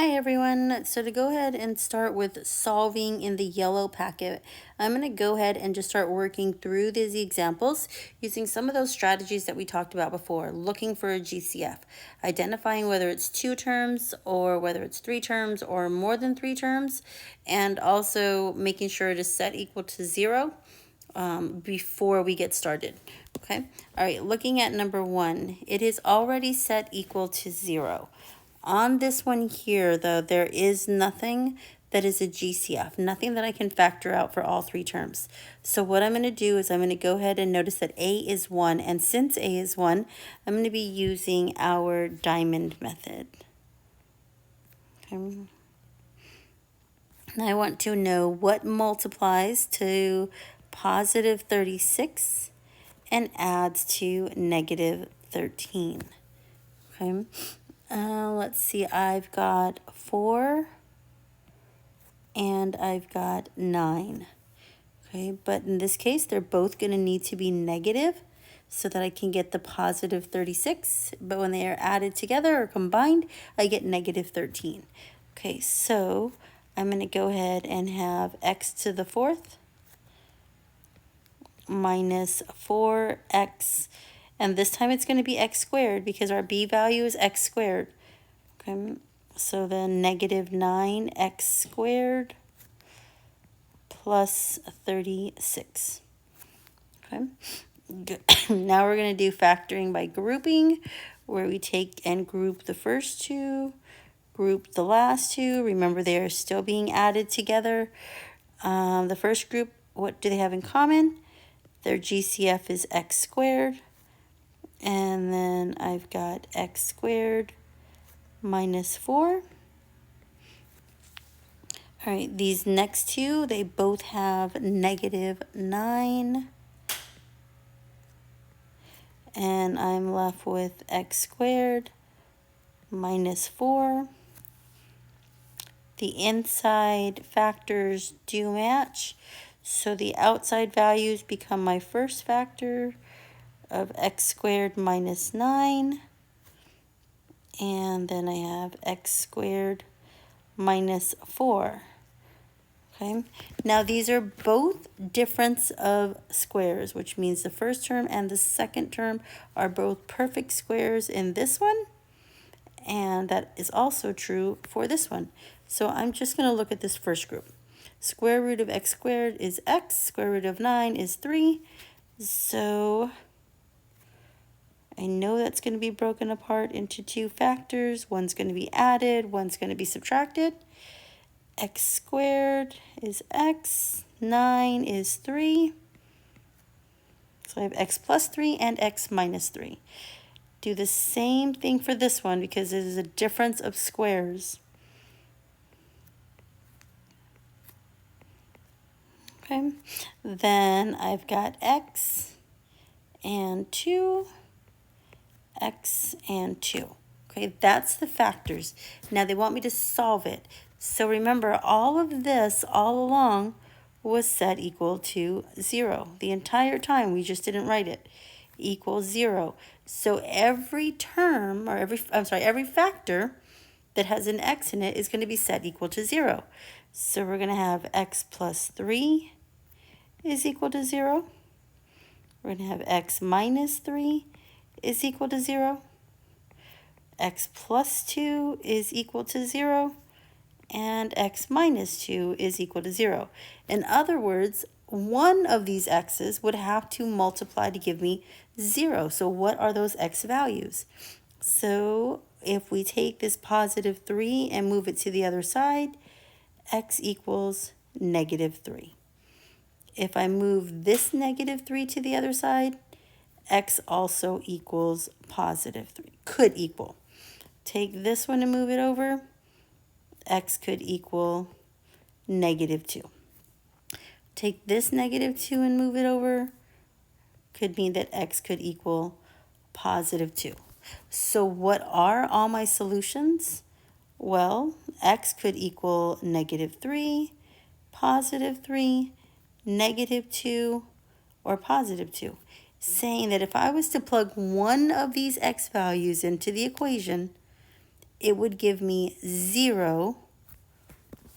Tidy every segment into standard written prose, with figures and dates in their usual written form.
Hi everyone. So to go ahead and start with solving in the yellow packet, I'm going to go ahead and just start working through these examples using some of those strategies that we talked about before, looking for a GCF, identifying whether it's 2 terms or whether it's 3 terms or more than 3 terms, and also making sure to set equal to 0 before we get started. Okay. All right. Looking at number 1, it is already set equal to 0. On this one here, though, there is nothing that is a GCF, nothing that I can factor out for all 3 terms. So what I'm going to do is I'm going to go ahead and notice that A is 1, and since A is 1, I'm going to be using our diamond method. Okay. And I want to know what multiplies to positive 36 and adds to negative 13. Okay. Let's see, I've got 4 and I've got 9. Okay, but in this case, they're both going to need to be negative so that I can get the positive 36. But when they are added together or combined, I get negative 13. Okay, so I'm going to go ahead and have x to the 4th minus 4x. And this time it's going to be x squared because our b value is x squared. Okay, so then negative 9x squared plus 36. Okay. Now we're going to do factoring by grouping, where we take and group the first 2, group the last 2. Remember, they are still being added together. The first group, what do they have in common? Their GCF is x squared. And then I've got x squared minus 4. All right, these next 2, they both have negative 9. And I'm left with x squared minus 4. The inside factors do match, so the outside values become my first factor of x squared minus 9. And then I have x squared minus 4. Okay, now these are both difference of squares, which means the first term and the second term are both perfect squares in this one, and that is also true for this one. So I'm just going to look at this first group. Square root of x squared is x, square root of 9 is 3, so I know that's going to be broken apart into 2 factors. One's going to be added, one's going to be subtracted. X squared is x, 9 is 3. So I have x plus 3 and x minus 3. Do the same thing for this one because it is a difference of squares. Okay, then I've got x and 2, x and 2. Okay, that's the factors. Now they want me to solve it. So remember, all of this all along was set equal to 0. The entire time, we just didn't write it. Equals 0. So every term, or every factor that has an x in it is going to be set equal to 0. So we're going to have x plus 3 is equal to 0. We're going to have x minus 3 is equal to 0. X plus 2 is equal to 0. And x minus 2 is equal to 0. In other words, one of these x's would have to multiply to give me 0. So what are those x values? So if we take this positive 3 and move it to the other side, x equals negative 3. If I move this negative 3 to the other side, x also equals positive 3. Could equal. Take this one and move it over, x could equal negative 2. Take this negative 2 and move it over, could mean that x could equal positive 2. So what are all my solutions? Well, x could equal negative 3, positive 3, negative 2, or positive 2. Saying that if I was to plug one of these x values into the equation, it would give me 0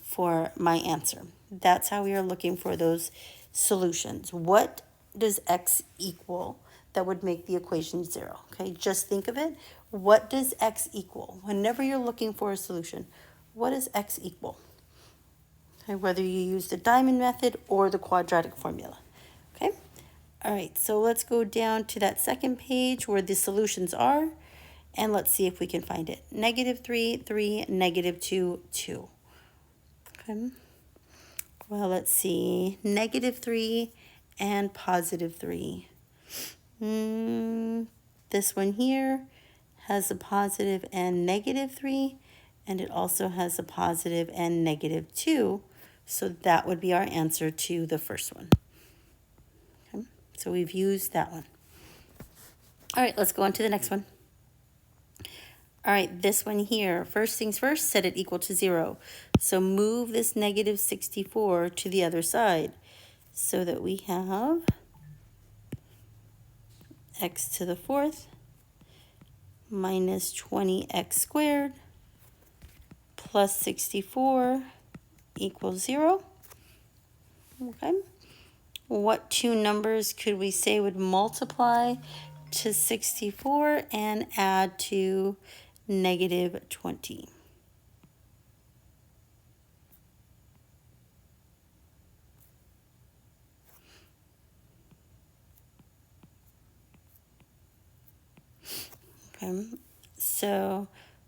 for my answer. That's how we are looking for those solutions. What does x equal that would make the equation 0? Okay, just think of it. What does x equal? Whenever you're looking for a solution, what does x equal? Okay, whether you use the diamond method or the quadratic formula. Okay, all right, so let's go down to that second page where the solutions are, and let's see if we can find it. -3, 3, -2, 2. Okay. Well, let's see. -3 and +3. This one here has a positive and -3, and it also has a positive and -2. So that would be our answer to the first one. Okay. So we've used that one. All right, let's go on to the next one. All right, this one here, first things first, set it equal to 0. So move this -64 to the other side so that we have x to the 4th minus 20x squared plus 64 equals 0. Okay. What two numbers could we say would multiply to 64 and add to -20? Okay, so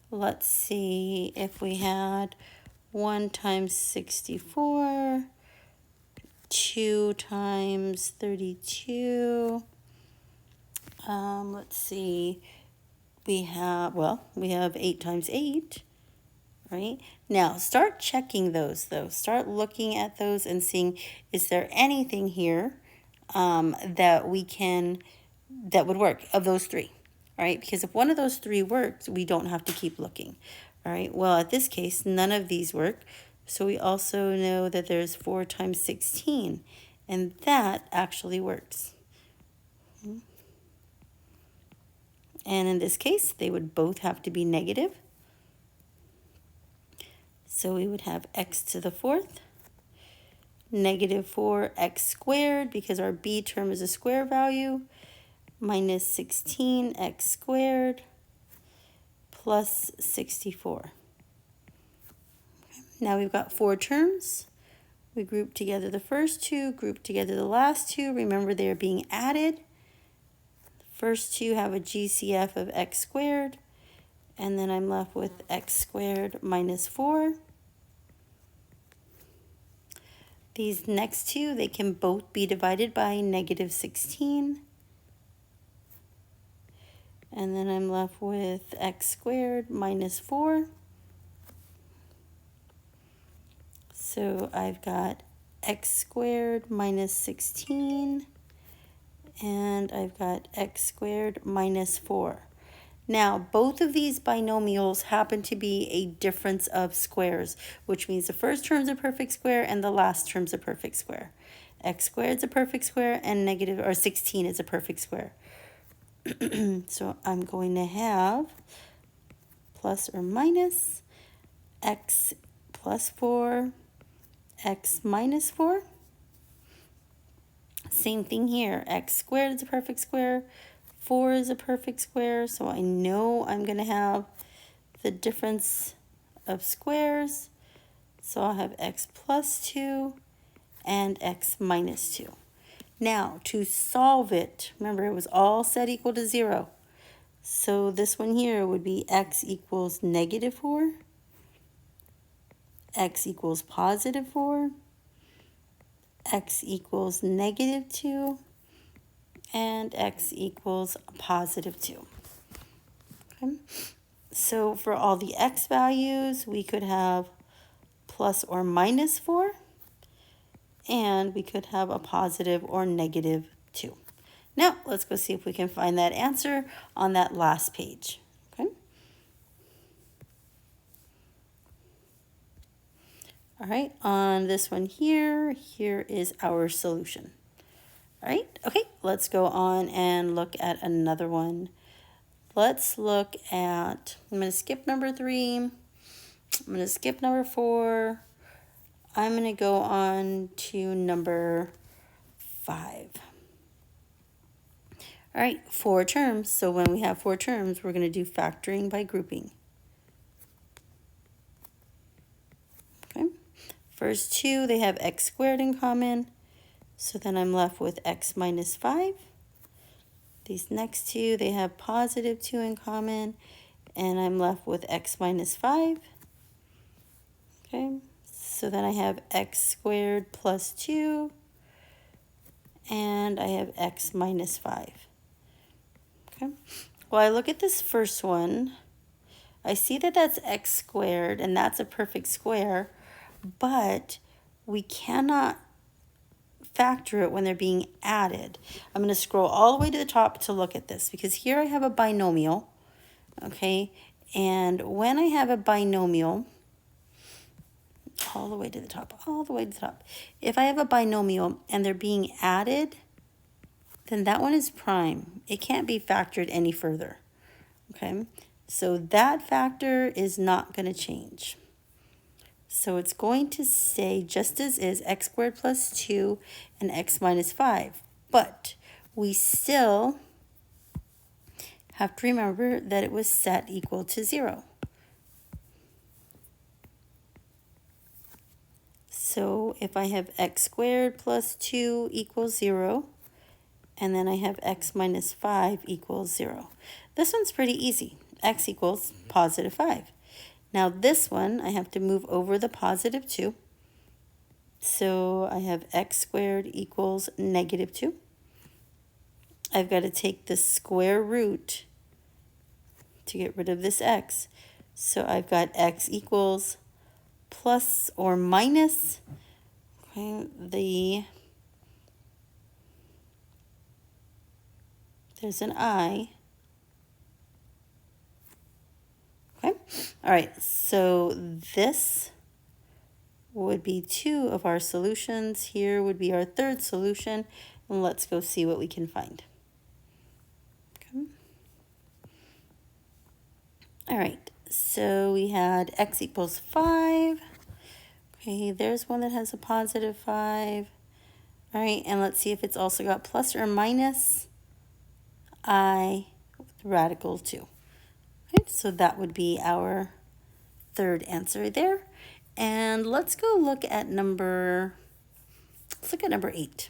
let's see if we had 1 times 64, 2 times 32. Let's see, we have 8 times 8, right? Now start checking those though. Start looking at those and seeing, is there anything here that would work of those three? All right, because if one of those three works, we don't have to keep looking. All right, well, at this case, none of these work. So we also know that there's 4 times 16, and that actually works. And in this case, they would both have to be negative. So we would have x to the 4th, -4x squared, because our b term is a square value, minus 16x squared plus 64. Now we've got 4 terms. We group together the first two, group together the last two. Remember, they're being added. The first two have a GCF of x squared, and then I'm left with x squared minus 4. These next two, they can both be divided by -16. And then I'm left with x squared minus 4. So I've got x squared minus 16, and I've got x squared minus 4. Now, both of these binomials happen to be a difference of squares, which means the first term's a perfect square and the last term's a perfect square. X squared is a perfect square and 16 is a perfect square. So I'm going to have plus or minus x plus 4, x minus 4. Same thing here. X squared is a perfect square. 4 is a perfect square. So I know I'm going to have the difference of squares. So I'll have x plus 2 and x minus 2. Now, to solve it, remember it was all set equal to 0. So this one here would be x equals -4, x equals +4, x equals -2, and x equals +2. Okay. So for all the x values, we could have plus or minus 4, and we could have a positive or -2. Now, let's go see if we can find that answer on that last page. Okay. All right, on this one here is our solution. All right, okay, let's go on and look at another one. let's look at, I'm going to skip number 3. I'm going to skip number 4. I'm going to go on to number 5. All right, 4 terms. So when we have 4 terms, we're going to do factoring by grouping. Okay. First 2, they have x squared in common. So then I'm left with x minus 5. These next 2, they have positive 2 in common. And I'm left with x minus 5. Okay. So then I have x squared plus 2. And I have x minus 5. Okay. Well, I look at this first one. I see that that's x squared, and that's a perfect square, but we cannot factor it when they're being added. I'm going to scroll all the way to the top to look at this, because here I have a binomial, okay? And when I have a binomial, all the way to the top, if I have a binomial and they're being added, then that one is prime. It can't be factored any further, okay? So that factor is not going to change. So it's going to stay just as is, x squared plus 2 and x minus 5. But we still have to remember that it was set equal to 0. So if I have x squared plus 2 equals 0, and then I have x minus 5 equals 0. This one's pretty easy. X equals positive 5. Now this one, I have to move over the positive 2. So I have x squared equals negative 2. I've got to take the square root to get rid of this x. So I've got x equals plus or minus, okay, there's an I. Okay, all right, so this would be 2 of our solutions. Here would be our third solution, and let's go see what we can find. Okay. All right, so we had x equals 5. Okay, there's one that has a positive 5. All right, and let's see if it's also got plus or minus I with radical 2. Okay, so that would be our third answer there. And let's go look at number 8.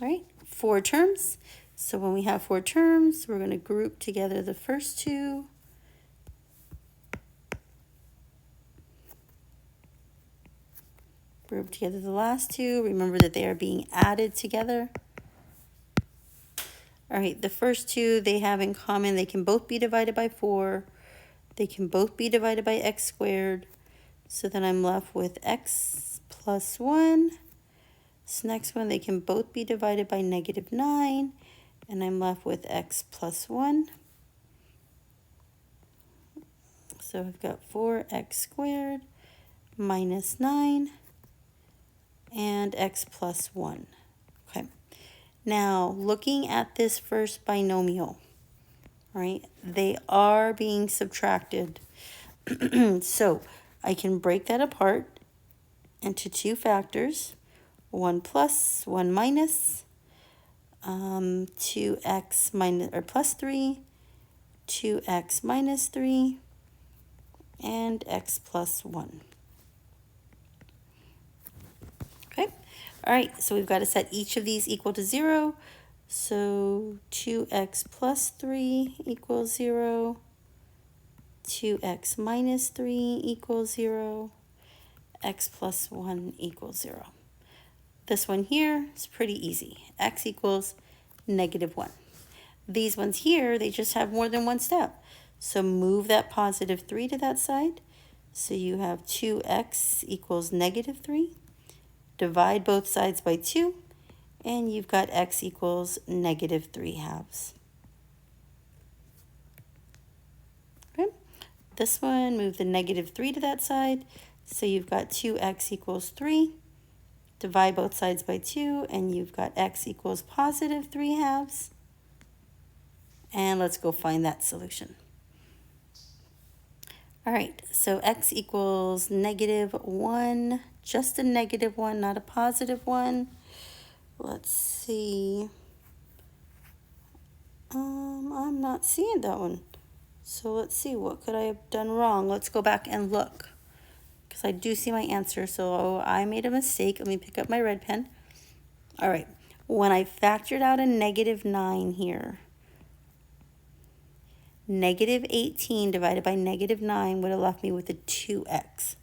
All right, 4 terms. So when we have 4 terms, we're going to group together the first 2. Group together the last 2. Remember that they are being added together. All right, the first 2 they have in common, they can both be divided by 4. They can both be divided by x squared. So then I'm left with x plus 1. This next one, they can both be divided by negative 9. And I'm left with x plus 1. So I've got 4x squared minus 9 and x plus 1. Okay. Now, looking at this first binomial, right, they are being subtracted. So I can break that apart into 2 factors, 1 plus, 1 minus, 2x minus or plus 3, 2x minus 3, and x plus 1. Okay, all right, so we've got to set each of these equal to 0. So 2x plus 3 equals 0. 2x minus 3 equals 0. X plus 1 equals 0. This one here is pretty easy. X equals negative 1. These ones here, they just have more than one step. So move that positive 3 to that side. So you have 2x equals negative 3. Divide both sides by 2. And you've got x equals negative 3/2. Okay. This one, move the negative 3 to that side. So you've got 2x equals 3. Divide both sides by 2, and you've got x equals positive 3/2. And let's go find that solution. All right, so x equals -1, just a -1, not a +1. Let's see. I'm not seeing that one. So let's see, what could I have done wrong? Let's go back and look, because I do see my answer. So I made a mistake. Let me pick up my red pen. All right, when I factored out a -9 here, -18 divided by -9 would have left me with a 2x.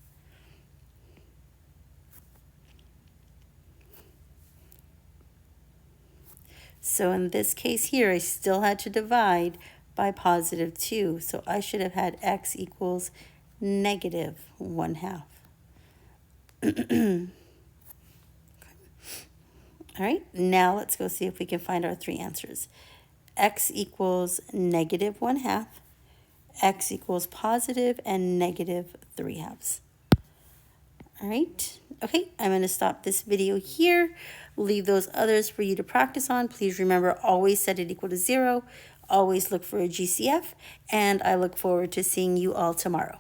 So in this case here, I still had to divide by +2. So I should have had x equals -1/2. All right, now let's go see if we can find our three answers. X equals -1/2, x equals positive, and -3/2. All right, okay, I'm going to stop this video here. Leave those others for you to practice on. Please remember, always set it equal to 0. Always look for a GCF, and I look forward to seeing you all tomorrow.